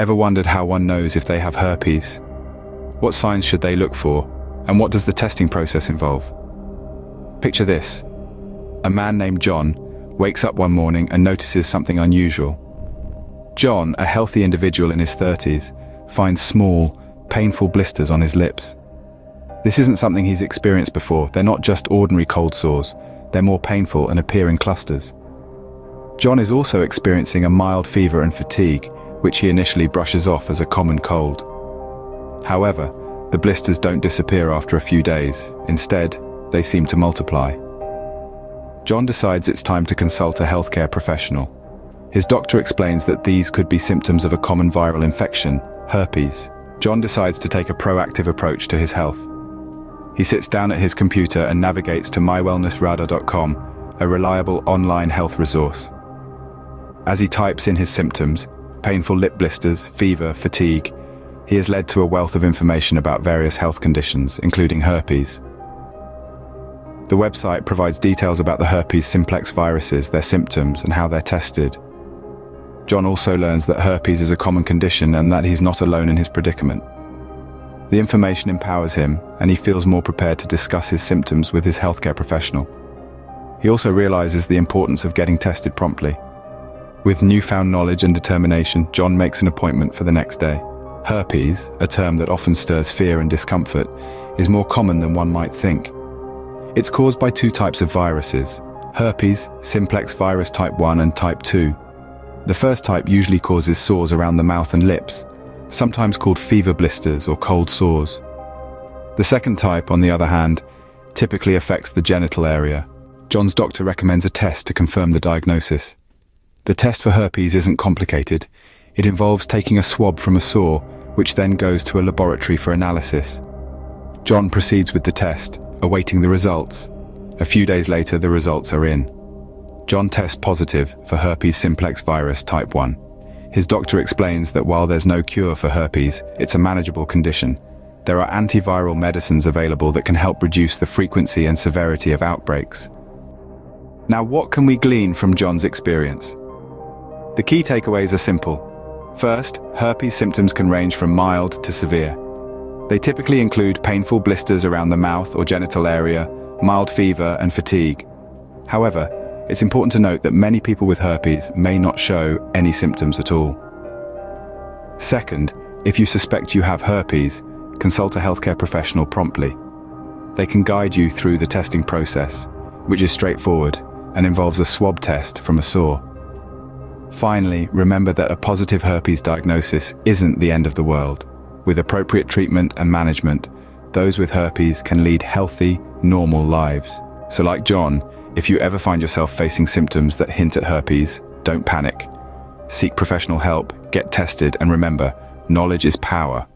Ever wondered how one knows if they have herpes? What signs should they look for? And what does the testing process involve? Picture this. A man named John wakes up one morning and notices something unusual. John, a healthy individual in his 30s, finds small, painful blisters on his lips. This isn't something he's experienced before. They're not just ordinary cold sores. They're more painful and appear in clusters. John is also experiencing a mild fever and fatigue, which he initially brushes off as a common cold. However, the blisters don't disappear after a few days. Instead, they seem to multiply. John decides it's time to consult a healthcare professional. His doctor explains that these could be symptoms of a common viral infection, herpes. John decides to take a proactive approach to his health. He sits down at his computer and navigates to mywellnessradar.com, a reliable online health resource. As he types in his symptoms, painful lip blisters, fever, fatigue, he is led to a wealth of information about various health conditions, including herpes. The website provides details about the herpes simplex viruses, their symptoms, and how they're tested. John also learns that herpes is a common condition and that he's not alone in his predicament. The information empowers him, and he feels more prepared to discuss his symptoms with his healthcare professional. He also realizes the importance of getting tested promptly. With newfound knowledge and determination, John makes an appointment for the next day. Herpes, a term that often stirs fear and discomfort, is more common than one might think. It's caused by two types of viruses: herpes simplex virus type 1 and type 2. The first type usually causes sores around the mouth and lips, sometimes called fever blisters or cold sores. The second type, on the other hand, typically affects the genital area. John's doctor recommends a test to confirm the diagnosis. The test for herpes isn't complicated. It involves taking a swab from a sore, which then goes to a laboratory for analysis. John proceeds with the test, awaiting the results. A few days later, the results are in. John tests positive for herpes simplex virus type 1. His doctor explains that while there's no cure for herpes, it's a manageable condition. There are antiviral medicines available that can help reduce the frequency and severity of outbreaks. Now, what can we glean from John's experience? The key takeaways are simple. First, herpes symptoms can range from mild to severe. They typically include painful blisters around the mouth or genital area, mild fever, and fatigue. However, it's important to note that many people with herpes may not show any symptoms at all. Second, if you suspect you have herpes, consult a healthcare professional promptly. They can guide you through the testing process, which is straightforward and involves a swab test from a sore. Finally, remember that a positive herpes diagnosis isn't the end of the world. With appropriate treatment and management, those with herpes can lead healthy, normal lives. So like John, if you ever find yourself facing symptoms that hint at herpes, don't panic. Seek professional help, get tested, and remember, knowledge is power.